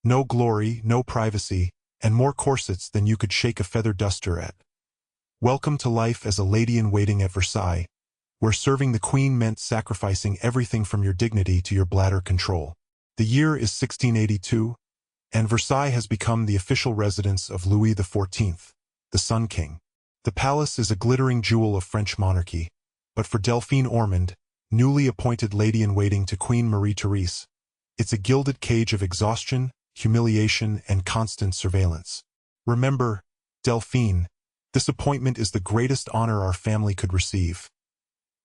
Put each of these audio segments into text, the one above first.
No glory, no privacy, and more corsets than you could shake a feather duster at. Welcome to life as a lady-in-waiting at Versailles, where serving the queen meant sacrificing everything from your dignity to your bladder control. The year is 1682, and Versailles has become the official residence of Louis XIV, the Sun King. The palace is a glittering jewel of French monarchy, but for Delphine Ormond, newly appointed lady-in-waiting to Queen Marie Thérèse, it's a gilded cage of exhaustion, humiliation, and constant surveillance. Remember, Delphine, this appointment is the greatest honor our family could receive.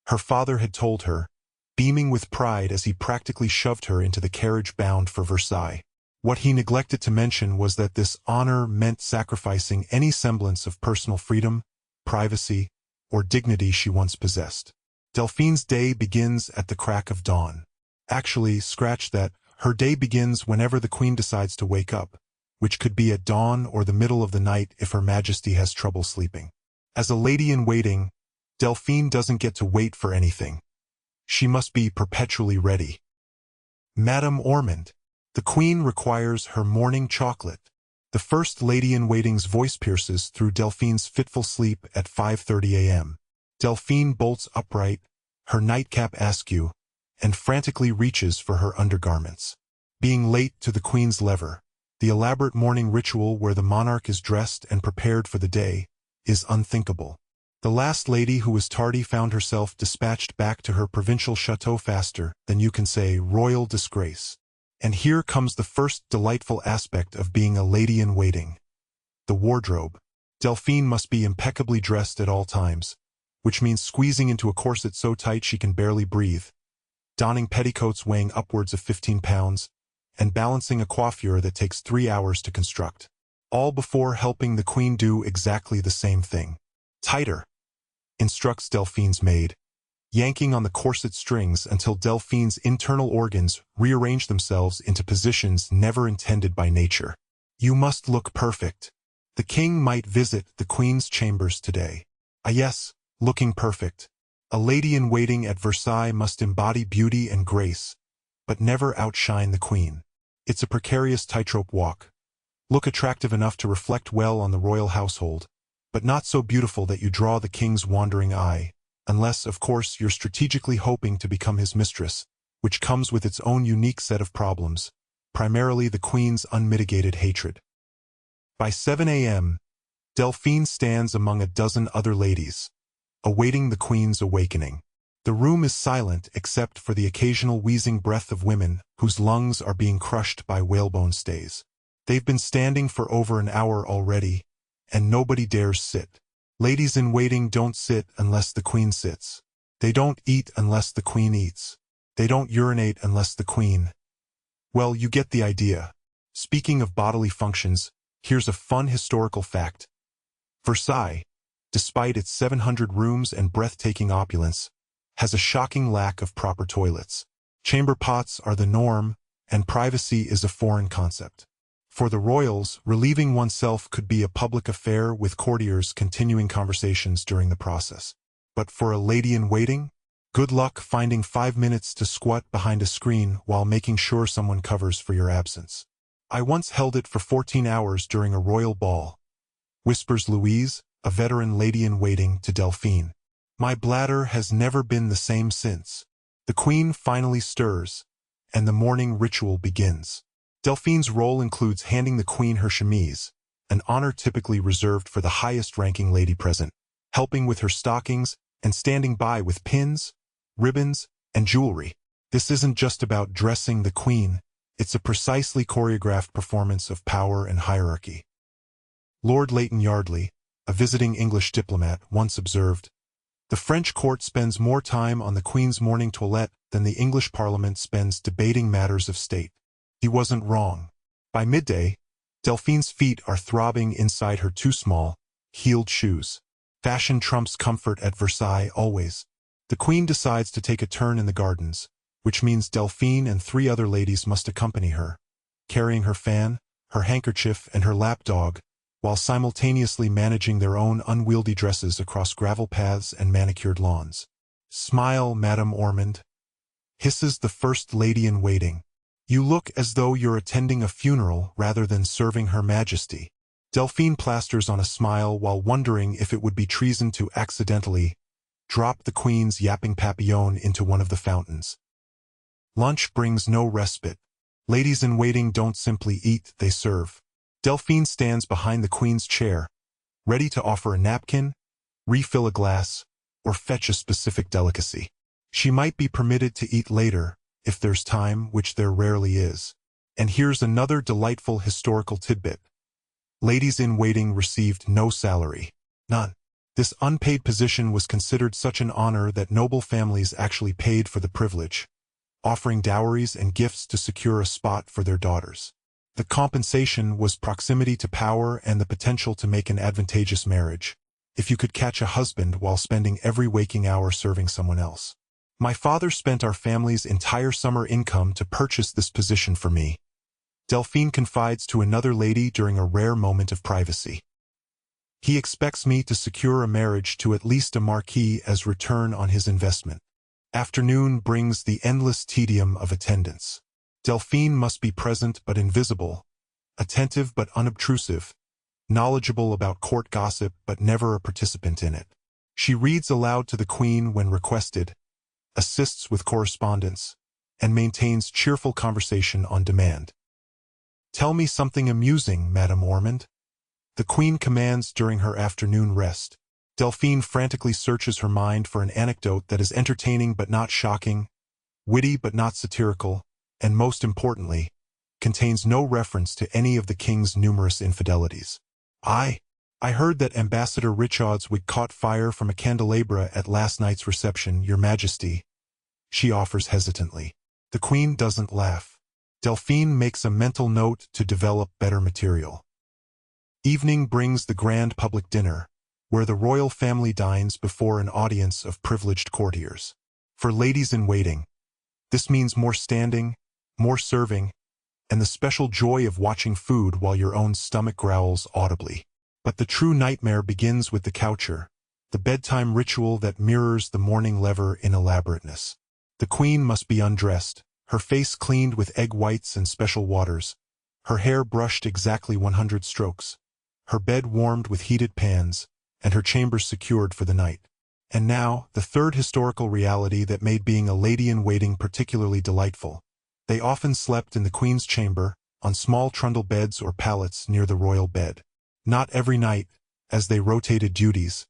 Her father had told her, beaming with pride as he practically shoved her into the carriage bound for Versailles. What he neglected to mention was that this honor meant sacrificing any semblance of personal freedom, privacy, or dignity she once possessed. Delphine's day begins at the crack of dawn. Actually, scratch that, her day begins whenever the queen decides to wake up, which could be at dawn or the middle of the night if Her Majesty has trouble sleeping. As a lady-in-waiting, Delphine doesn't get to wait for anything. She must be perpetually ready. Madame Ormond. The queen requires her morning chocolate. The first lady-in-waiting's voice pierces through Delphine's fitful sleep at 5:30 a.m. Delphine bolts upright, her nightcap askew, and frantically reaches for her undergarments. Being late to the queen's lever, the elaborate morning ritual where the monarch is dressed and prepared for the day, is unthinkable. The last lady who was tardy found herself dispatched back to her provincial chateau faster than you can say royal disgrace. And here comes the first delightful aspect of being a lady-in-waiting. The wardrobe. Delphine must be impeccably dressed at all times, which means squeezing into a corset so tight she can barely breathe, donning petticoats weighing upwards of 15 pounds, and balancing a coiffure that takes 3 hours to construct. All before helping the queen do exactly the same thing. Tighter, instructs Delphine's maid, yanking on the corset strings until Delphine's internal organs rearrange themselves into positions never intended by nature. You must look perfect. The king might visit the queen's chambers today. Ah yes, looking perfect. A lady-in-waiting at Versailles must embody beauty and grace, but never outshine the queen. It's a precarious tightrope walk. Look attractive enough to reflect well on the royal household, but not so beautiful that you draw the king's wandering eye, unless, of course, you're strategically hoping to become his mistress, which comes with its own unique set of problems, primarily the queen's unmitigated hatred. By 7 a.m., Delphine stands among a dozen other ladies, awaiting the queen's awakening. The room is silent except for the occasional wheezing breath of women whose lungs are being crushed by whalebone stays. They've been standing for over an hour already, and nobody dares sit. Ladies-in-waiting don't sit unless the queen sits. They don't eat unless the queen eats. They don't urinate unless the queen... Well, you get the idea. Speaking of bodily functions, here's a fun historical fact. Versailles, despite its 700 rooms and breathtaking opulence, has a shocking lack of proper toilets. Chamber pots are the norm, and privacy is a foreign concept. For the royals, relieving oneself could be a public affair with courtiers continuing conversations during the process. But for a lady-in-waiting, good luck finding 5 minutes to squat behind a screen while making sure someone covers for your absence. I once held it for 14 hours during a royal ball, whispers Louise, a veteran lady-in-waiting, to Delphine. My bladder has never been the same since. The queen finally stirs, and the morning ritual begins. Delphine's role includes handing the queen her chemise, an honor typically reserved for the highest-ranking lady present, helping with her stockings, and standing by with pins, ribbons, and jewelry. This isn't just about dressing the queen, it's a precisely choreographed performance of power and hierarchy. Lord Leighton Yardley, a visiting English diplomat, once observed, "The French court spends more time on the queen's morning toilette than the English parliament spends debating matters of state." He wasn't wrong. By midday, Delphine's feet are throbbing inside her too small, heeled shoes. Fashion trumps comfort at Versailles always. The queen decides to take a turn in the gardens, which means Delphine and 3 other ladies must accompany her, carrying her fan, her handkerchief, and her lapdog, while simultaneously managing their own unwieldy dresses across gravel paths and manicured lawns. "Smile, Madame Ormond," hisses the first lady-in-waiting, You look as though you're attending a funeral rather than serving Her Majesty. Delphine plasters on a smile while wondering if it would be treason to accidentally drop the Queen's yapping papillon into one of the fountains. Lunch brings no respite. Ladies-in-waiting don't simply eat, they serve. Delphine stands behind the Queen's chair, ready to offer a napkin, refill a glass, or fetch a specific delicacy. She might be permitted to eat later, if there's time, which there rarely is. And here's another delightful historical tidbit. Ladies-in-waiting received no salary. None. This unpaid position was considered such an honor that noble families actually paid for the privilege, offering dowries and gifts to secure a spot for their daughters. The compensation was proximity to power and the potential to make an advantageous marriage, if you could catch a husband while spending every waking hour serving someone else. My father spent our family's entire summer income to purchase this position for me, Delphine confides to another lady during a rare moment of privacy. He expects me to secure a marriage to at least a marquis as return on his investment. Afternoon brings the endless tedium of attendance. Delphine must be present but invisible, attentive but unobtrusive, knowledgeable about court gossip but never a participant in it. She reads aloud to the Queen when requested, assists with correspondence, and maintains cheerful conversation on demand. "Tell me something amusing, Madame Ormond," the Queen commands during her afternoon rest. Delphine frantically searches her mind for an anecdote that is entertaining but not shocking, witty but not satirical, and most importantly, contains no reference to any of the King's numerous infidelities. I heard that Ambassador Richard's wig caught fire from a candelabra at last night's reception, Your Majesty," she offers hesitantly. The Queen doesn't laugh. Delphine makes a mental note to develop better material. Evening brings the grand public dinner, where the royal family dines before an audience of privileged courtiers. For ladies-in-waiting, this means more standing, more serving, and the special joy of watching food while your own stomach growls audibly. But the true nightmare begins with the coucher, the bedtime ritual that mirrors the morning lever in elaborateness. The Queen must be undressed, her face cleaned with egg whites and special waters, her hair brushed exactly 100 strokes, her bed warmed with heated pans, and her chambers secured for the night. And now, the third historical reality that made being a lady-in-waiting particularly delightful. They often slept in the Queen's chamber, on small trundle beds or pallets near the royal bed. Not every night, as they rotated duties,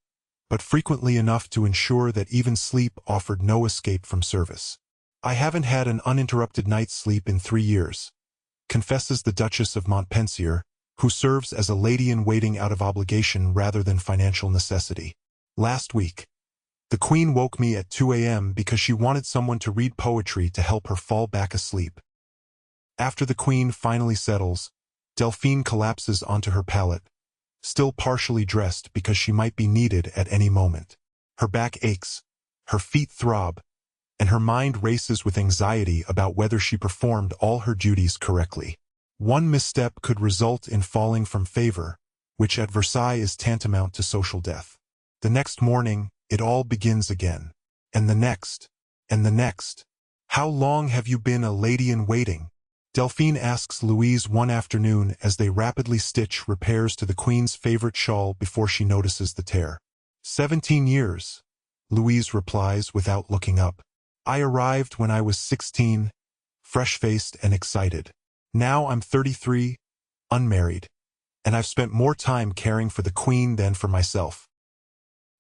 but frequently enough to ensure that even sleep offered no escape from service. "I haven't had an uninterrupted night's sleep in 3 years," confesses the Duchess of Montpensier, who serves as a lady-in-waiting out of obligation rather than financial necessity. "Last week, the Queen woke me at 2 a.m. because she wanted someone to read poetry to help her fall back asleep." After the Queen finally settles, Delphine collapses onto her pallet, still partially dressed because she might be needed at any moment. Her back aches, her feet throb, and her mind races with anxiety about whether she performed all her duties correctly. One misstep could result in falling from favor, which at Versailles is tantamount to social death. The next morning, it all begins again. And the next. And the next. "How long have you been a lady-in-waiting?" Delphine asks Louise one afternoon as they rapidly stitch repairs to the Queen's favorite shawl before she notices the tear. 17 years, Louise replies without looking up. "I arrived when I was 16, fresh-faced and excited. Now I'm 33, unmarried, and I've spent more time caring for the Queen than for myself."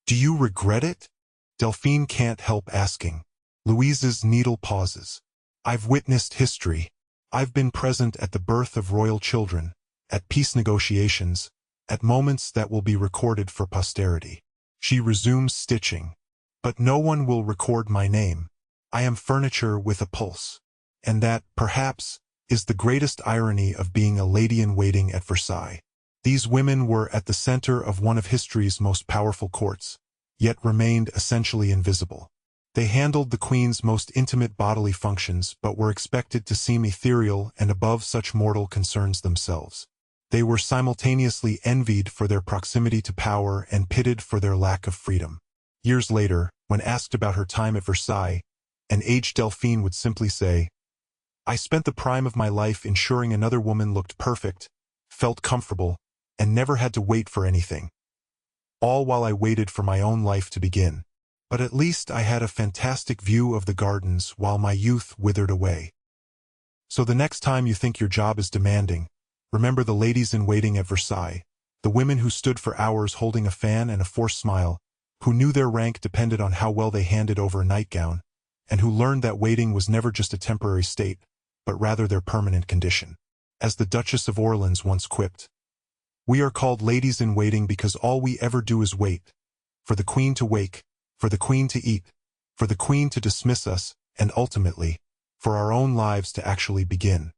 "Do you regret it?" Delphine can't help asking. Louise's needle pauses. "I've witnessed history. I've been present at the birth of royal children, at peace negotiations, at moments that will be recorded for posterity." She resumes stitching. "But no one will record my name. I am furniture with a pulse." And that, perhaps, is the greatest irony of being a lady-in-waiting at Versailles. These women were at the center of one of history's most powerful courts, yet remained essentially invisible. They handled the Queen's most intimate bodily functions but were expected to seem ethereal and above such mortal concerns themselves. They were simultaneously envied for their proximity to power and pitted for their lack of freedom. Years later, when asked about her time at Versailles, an aged Delphine would simply say, I spent the prime of my life ensuring another woman looked perfect, felt comfortable, and never had to wait for anything. All while I waited for my own life to begin. But at least I had a fantastic view of the gardens while my youth withered away. So the next time you think your job is demanding, remember the ladies in waiting at Versailles, the women who stood for hours holding a fan and a forced smile, who knew their rank depended on how well they handed over a nightgown, and who learned that waiting was never just a temporary state, but rather their permanent condition. As the Duchess of Orleans once quipped, "We are called ladies in waiting because all we ever do is wait, for the Queen to wake, for the Queen to eat, for the Queen to dismiss us, and ultimately, for our own lives to actually begin."